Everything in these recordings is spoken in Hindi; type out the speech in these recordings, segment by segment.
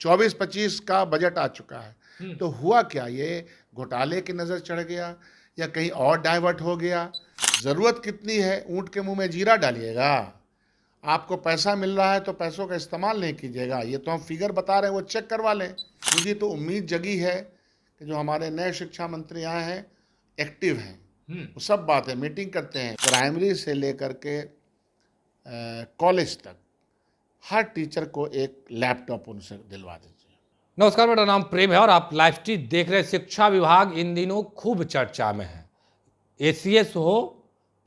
24-25 का बजट आ चुका है। तो हुआ क्या, ये घोटाले की नज़र चढ़ गया या कहीं और डाइवर्ट हो गया? ज़रूरत कितनी है, ऊँट के मुंह में जीरा डालिएगा। आपको पैसा मिल रहा है तो पैसों का इस्तेमाल नहीं कीजिएगा। ये तो हम फिगर बता रहे हैं, वो चेक करवा लें। मुझे तो उम्मीद जगी है कि जो हमारे नए शिक्षा मंत्री आए हैं एक्टिव हैं, वो सब बात है, मीटिंग करते हैं। प्राइमरी से लेकर के कॉलेज तक हर टीचर को एक लैपटॉप उनसे दिलवा दीजिए। नमस्कार, मेरा नाम प्रेम है और आप लाइव स्ट्रीम देख रहे हैं। शिक्षा विभाग इन दिनों खूब चर्चा में है। एसीएस हो,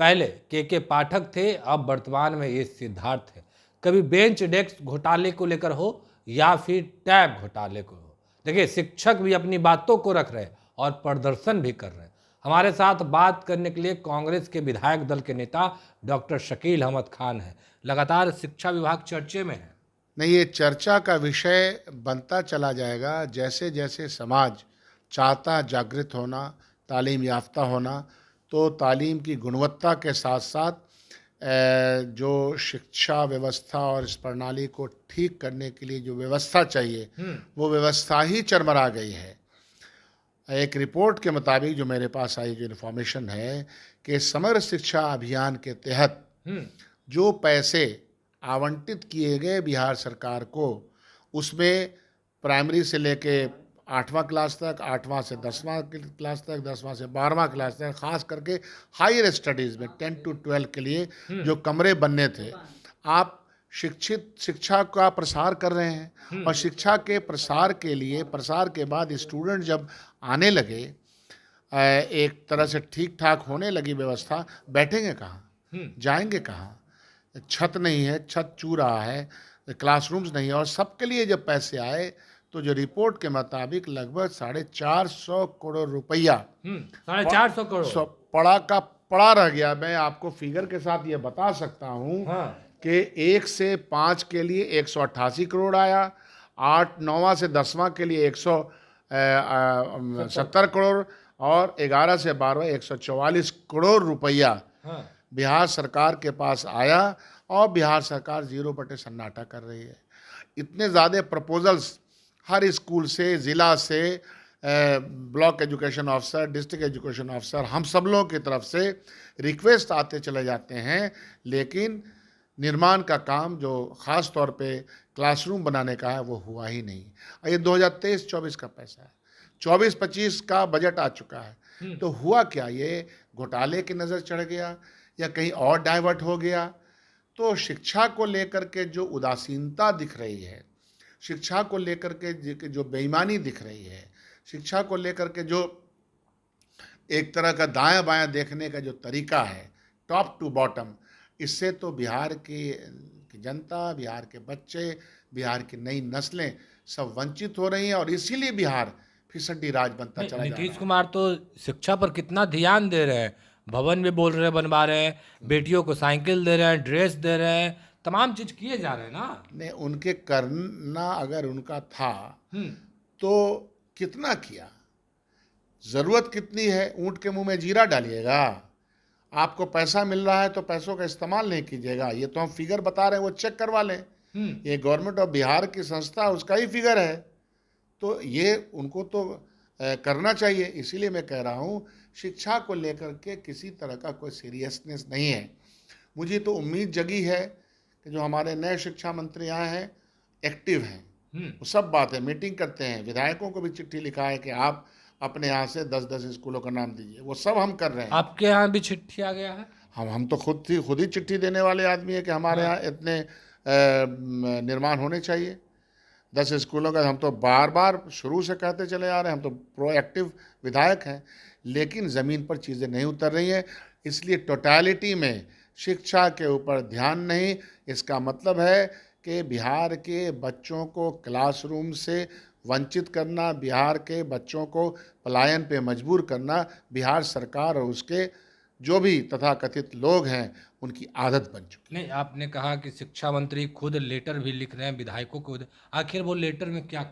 पहले के पाठक थे, अब वर्तमान में ये सिद्धार्थ है। कभी बेंच डेस्क घोटाले को लेकर हो या फिर टैब घोटाले को हो, देखिए शिक्षक भी अपनी बातों को रख रहे हैं और प्रदर्शन भी कर रहे हैं। हमारे साथ बात करने के लिए कांग्रेस के विधायक दल के नेता डॉक्टर शकील अहमद खान हैं। लगातार शिक्षा विभाग चर्चे में है। नहीं, ये चर्चा का विषय बनता चला जाएगा जैसे जैसे समाज चाहता जागृत होना, तालीम याफ्ता होना। तो तालीम की गुणवत्ता के साथ साथ जो शिक्षा व्यवस्था और इस प्रणाली को ठीक करने के लिए जो व्यवस्था चाहिए वो व्यवस्था ही चरमरा गई है। एक रिपोर्ट के मुताबिक जो मेरे पास आई जो इन्फॉर्मेशन है कि समग्र शिक्षा अभियान के तहत जो पैसे आवंटित किए गए बिहार सरकार को, उसमें प्राइमरी से लेके 8वां क्लास तक, 8वां से 10वां क्लास तक, 10वां से 12वां क्लास तक, खास करके हायर स्टडीज़ में 10 to 12 के लिए जो कमरे बनने थे, आप शिक्षा का प्रसार कर रहे हैं। और शिक्षा के प्रसार के लिए, प्रसार के बाद स्टूडेंट जब आने लगे, एक तरह से ठीक ठाक होने लगी व्यवस्था, बैठेंगे कहाँ, जाएंगे कहाँ? छत नहीं है, छत चू रहा है, क्लासरूम्स नहीं है। और सबके लिए जब पैसे आए तो जो रिपोर्ट के मुताबिक लगभग 450 करोड़ रुपया 450 करोड़ पड़ा का पड़ा रह गया। मैं आपको फिगर के साथ ये बता सकता हूँ कि 1 से 5 के लिए 188 करोड़ आया, 9वां से 10वां के लिए 170 करोड़ और 11 से 12वां 144 करोड़ रुपया बिहार सरकार के पास आया। और बिहार सरकार 0 बटे सन्नाटा कर रही है। इतने ज़्यादा प्रपोजल्स हर स्कूल से, ज़िला से, block education officer, district education officer, हम सब लोगों की तरफ से रिक्वेस्ट आते चले जाते हैं, लेकिन निर्माण का काम जो ख़ास तौर पे क्लासरूम बनाने का है वो हुआ ही नहीं। और ये 2023-24 का पैसा है, 24-25 का बजट आ चुका है। तो हुआ क्या, ये घोटाले की नज़र चढ़ गया या कहीं और डाइवर्ट हो गया? तो शिक्षा को लेकर के जो उदासीनता दिख रही है, शिक्षा को लेकर के जो बेईमानी दिख रही है, शिक्षा को लेकर के जो एक तरह का दायां बायां देखने का जो तरीका है, टॉप टू बॉटम, इससे तो बिहार की जनता, बिहार के बच्चे, बिहार की नई नस्लें सब वंचित हो रही हैं। और इसीलिए बिहार फिसड्डी राज बनता चला जा रहा है। नीतीश कुमार तो शिक्षा पर कितना ध्यान दे रहे हैं, भवन भी बोल रहे हैं बनवा रहे हैं, बेटियों को साइकिल दे रहे हैं, ड्रेस दे रहे हैं, तमाम चीज किए जा रहे हैं ना। नहीं, उनके करना अगर उनका था तो कितना किया? ज़रूरत कितनी है, ऊँट के मुंह में जीरा डालिएगा। आपको पैसा मिल रहा है तो पैसों का इस्तेमाल नहीं कीजिएगा। ये तो हम फिगर बता रहे हैं, वो चेक करवा लें। ये गवर्नमेंट ऑफ बिहार की संस्था, उसका ही फिगर है। तो ये उनको तो करना चाहिए। इसीलिए मैं कह रहा हूँ, शिक्षा को लेकर के किसी तरह का कोई सीरियसनेस नहीं है। मुझे तो उम्मीद जगी है कि जो हमारे नए शिक्षा मंत्री आए हैं एक्टिव हैं, वो सब बात है, मीटिंग करते हैं। विधायकों को भी चिट्ठी लिखा है कि आप अपने यहाँ से 10-10 स्कूलों का नाम दीजिए, वो सब हम कर रहे हैं। आपके यहाँ भी चिट्ठी आ गया है? हम तो खुद ही चिट्ठी देने वाले आदमी है कि हमारे यहाँ इतने निर्माण होने चाहिए 10 स्कूलों का। हम तो बार बार शुरू से कहते चले आ रहे हैं, हम तो प्रोएक्टिव विधायक हैं, लेकिन ज़मीन पर चीज़ें नहीं उतर रही हैं। इसलिए टोटलिटी में शिक्षा के ऊपर ध्यान नहीं। इसका मतलब है कि बिहार के बच्चों को क्लासरूम से वंचित करना, बिहार के बच्चों को पलायन पे मजबूर करना बिहार सरकार और उसके जो भी तथाकथित लोग हैं उनकी आदत बन चुकी। नहीं, आपने कहा कि शिक्षा मंत्री खुद लेटर भी लिख रहे हैं विधायकों को। आखिर वो लेटर में क्या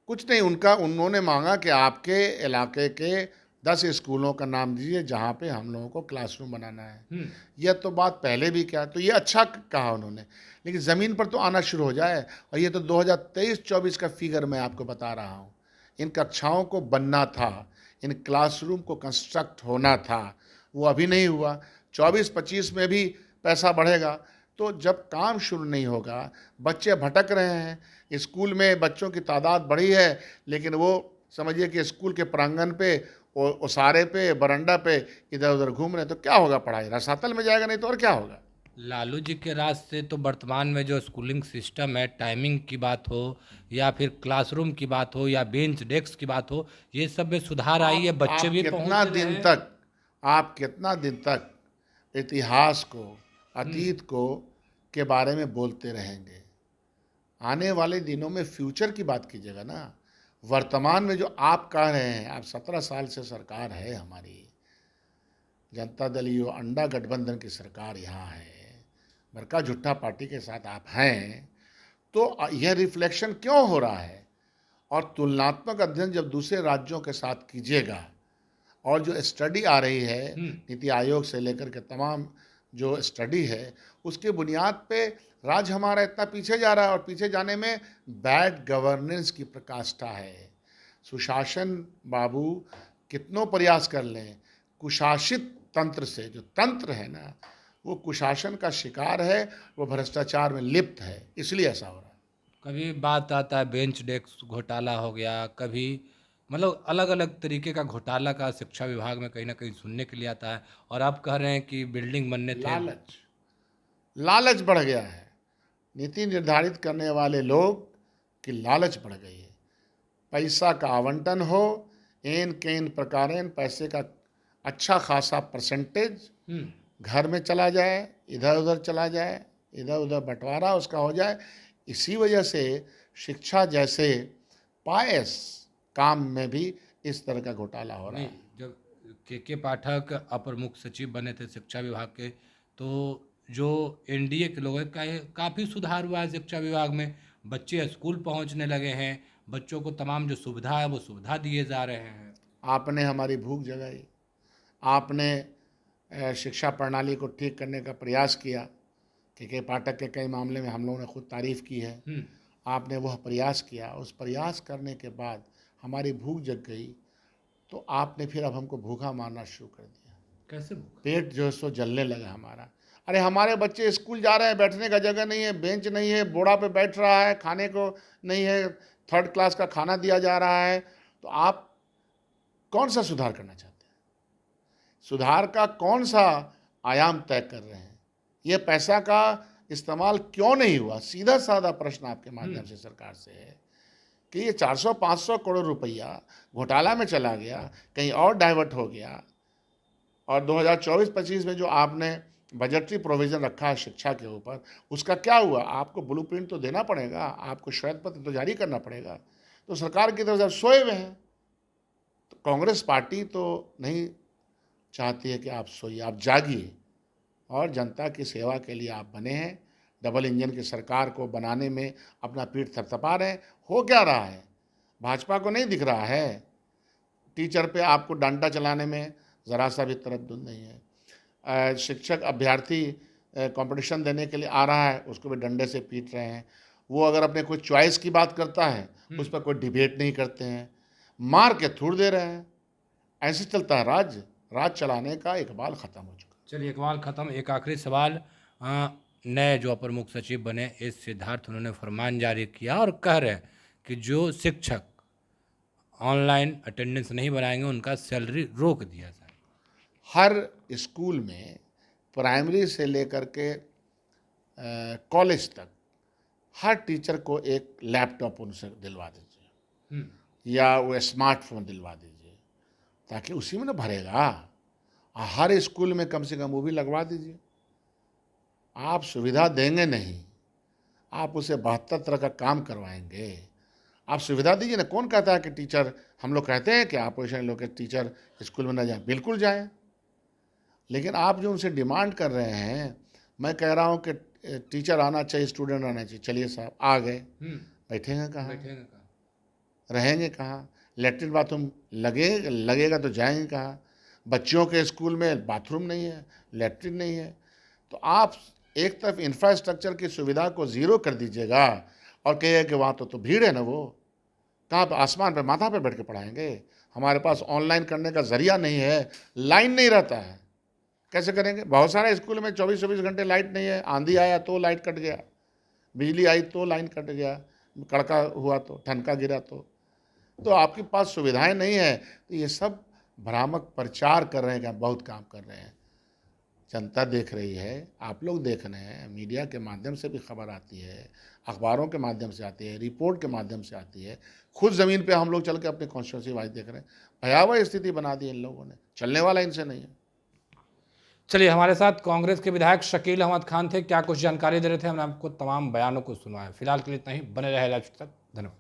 कुछ नहीं, उन्होंने मांगा कि आपके इलाके के 10 स्कूलों का नाम दीजिए जहाँ पे हम लोगों को क्लासरूम बनाना है। हम्म। यह तो बात पहले भी क्या, तो ये अच्छा कहा उन्होंने, लेकिन ज़मीन पर तो आना शुरू हो जाए। और ये तो 2023-24 का फिगर मैं आपको बता रहा हूँ। इन कक्षाओं को बनना था, इन क्लासरूम को कंस्ट्रक्ट होना था, वो अभी नहीं हुआ। 24-25 में भी पैसा बढ़ेगा, तो जब काम शुरू नहीं होगा, बच्चे भटक रहे हैं। स्कूल में बच्चों की तादाद बढ़ी है, लेकिन वो समझिए कि स्कूल के प्रांगण पे, ओसारे पे, बरंडा पे इधर उधर घूम रहे हैं, तो क्या होगा? पढ़ाई रसातल में जाएगा, नहीं तो और क्या होगा? लालू जी के राज से तो वर्तमान में जो स्कूलिंग सिस्टम है, टाइमिंग की बात हो या फिर क्लासरूम की बात हो या बेंच डेस्क की बात हो, ये सब में सुधार आई है, बच्चे आप भी कितना पहुंच रहे दिन हैं। तक आप कितना दिन तक इतिहास को, हम्म। अतीत को के बारे में बोलते रहेंगे? आने वाले दिनों में फ्यूचर की बात कीजिएगा ना। वर्तमान में जो आप कह रहे हैं, आप 17 साल से सरकार है हमारी, जनता दल यू अंडा गठबंधन की सरकार यहाँ है, बड़का झुट्टा पार्टी के साथ आप हैं, तो यह रिफ्लेक्शन क्यों हो रहा है? और तुलनात्मक अध्ययन जब दूसरे राज्यों के साथ कीजिएगा, और जो स्टडी आ रही है हम्म। नीति आयोग से लेकर के तमाम जो स्टडी है, उसके बुनियाद पे राज्य हमारा इतना पीछे जा रहा है, और पीछे जाने में बैड गवर्नेंस की प्रकाष्ठा है। सुशासन बाबू कितनों प्रयास कर लें, कुशासित तंत्र से, जो तंत्र है ना, वो कुशासन का शिकार है, वो भ्रष्टाचार में लिप्त है, इसलिए ऐसा हो रहा है। कभी बात आता है बेंच डेस्क घोटाला हो गया, कभी मतलब अलग अलग तरीके का घोटाला का शिक्षा विभाग में कहीं ना कहीं सुनने के लिए आता है। और आप कह रहे हैं कि बिल्डिंग बनने थे। लालच, लालच बढ़ गया है। नीति निर्धारित करने वाले लोग की लालच बढ़ गई है। पैसा का आवंटन हो, एन केन प्रकारेण पैसे का अच्छा खासा परसेंटेज हम्म। घर में चला जाए, इधर उधर चला जाए, इधर उधर बंटवारा उसका हो जाए। इसी वजह से शिक्षा जैसे पायस काम में भी इस तरह का घोटाला हो रहा नहीं, है। जब के पाठक अपर मुख्य सचिव बने थे शिक्षा विभाग के, तो जो एनडीए के लोग हैं, काफ़ी सुधार हुआ है शिक्षा विभाग में। बच्चे स्कूल पहुंचने लगे हैं, बच्चों को तमाम जो सुविधा है वो सुविधा दिए जा रहे हैं। आपने हमारी भूख जगाई, आपने शिक्षा प्रणाली को ठीक करने का प्रयास किया। के पाठक के कई मामले में हम लोगों ने खुद तारीफ़ की है। हम्म। आपने वह प्रयास किया, उस प्रयास करने के बाद हमारी भूख जग गई, तो आपने फिर अब हमको भूखा मारना शुरू कर दिया। कैसे भूखा? पेट जो है सो जलने लगा हमारा। अरे हमारे बच्चे स्कूल जा रहे हैं, बैठने का जगह नहीं है, बेंच नहीं है, बोड़ा पे बैठ रहा है, खाने को नहीं है, थर्ड क्लास का खाना दिया जा रहा है, तो आप कौन सा सुधार करना चाहते हैं? सुधार का कौन सा आयाम तय कर रहे हैं? ये पैसा का इस्तेमाल क्यों नहीं हुआ? सीधा साधा प्रश्न आपके माध्यम से सरकार से है कि ये 400-500 करोड़ रुपया घोटाला में चला गया, कहीं और डाइवर्ट हो गया, और 2024-25 में जो आपने बजटरी प्रोविज़न रखा है शिक्षा के ऊपर, उसका क्या हुआ? आपको ब्लूप्रिंट तो देना पड़ेगा, आपको श्वेत पत्र तो जारी करना पड़ेगा। तो सरकार की तरफ से आप सोए हुए हैं। तो कांग्रेस पार्टी तो नहीं चाहती है कि आप सोइए, आप जागिए, और जनता की सेवा के लिए आप बने हैं। डबल इंजन की सरकार को बनाने में अपना पीठ थपथपा रहे हैं। हो क्या रहा है? भाजपा को नहीं दिख रहा है? टीचर पे आपको डंडा चलाने में ज़रा सा भी तरद्दुद नहीं है। शिक्षक अभ्यर्थी कंपटीशन देने के लिए आ रहा है, उसको भी डंडे से पीट रहे हैं। वो अगर अपने कोई चॉइस की बात करता है, उस पर कोई डिबेट नहीं करते हैं, मार के थूड़ दे रहे हैं। ऐसे चलता है राज्य। राज चलाने का इकबाल ख़त्म हो चुका। चलिए, इकबाल ख़त्म। एक आखिरी सवाल। नए जो अपर मुख्य सचिव बने एस सिद्धार्थ, उन्होंने फरमान जारी किया और कह रहे हैं कि जो शिक्षक ऑनलाइन अटेंडेंस नहीं बनाएंगे उनका सैलरी रोक दिया जाए। हर स्कूल में प्राइमरी से लेकर के कॉलेज तक हर टीचर को एक लैपटॉप उनसे दिलवा दीजिए, या वो स्मार्टफोन दिलवा दीजिए, ताकि उसी में ना भरेगा। हर स्कूल में कम से कम वो भी लगवा दीजिए। आप सुविधा देंगे नहीं, आप उसे 72 तरह का काम करवाएंगे। आप सुविधा दीजिए ना। कौन कहता है कि टीचर, हम लोग कहते हैं कि अपोजिशन लोग के टीचर स्कूल में ना जाएं, बिल्कुल जाएं। लेकिन आप जो उनसे डिमांड कर रहे हैं, मैं कह रहा हूं कि टीचर आना चाहिए, स्टूडेंट आना चाहिए। चलिए साहब, आ गए, बैठेंगे कहाँ? बैठेंगे कहाँ? रहेंगे कहाँ? लेटरिन बाथरूम लगेगा तो जाएंगे कहाँ? बच्चियों के स्कूल में बाथरूम नहीं है, लेटरिन नहीं है। तो आप एक तरफ इंफ्रास्ट्रक्चर की सुविधा को ज़ीरो कर दीजिएगा और कहिए कि वहाँ तो भीड़ है ना, वो कहाँ पे आसमान पे माथा पे बैठ के पढ़ाएंगे? हमारे पास ऑनलाइन करने का ज़रिया नहीं है, लाइन नहीं रहता है, कैसे करेंगे? बहुत सारे स्कूल में 24-24 घंटे लाइट नहीं है, आंधी आया तो लाइट कट गया, बिजली आई तो लाइन कट गया, कड़का हुआ तो, ठनका गिरा तो आपके पास सुविधाएं नहीं है। तो ये सब भ्रामक प्रचार कर रहे हैं कि बहुत काम कर रहे हैं। जनता देख रही है, आप लोग देख रहे हैं, मीडिया के माध्यम से भी खबर आती है, अखबारों के माध्यम से आती है, रिपोर्ट के माध्यम से आती है, खुद ज़मीन पे हम लोग चल के अपनी कॉन्स्टिट्यूंसी वाइज देख रहे हैं। भयावह स्थिति बना दी इन लोगों ने, चलने वाला इनसे नहीं है। चलिए, हमारे साथ कांग्रेस के विधायक शकील अहमद खान थे, क्या कुछ जानकारी दे रहे थे, हमने आपको तमाम बयानों को सुनवाया। फिलहाल के लिए इतना ही, बने रहे लाइव तक, धन्यवाद।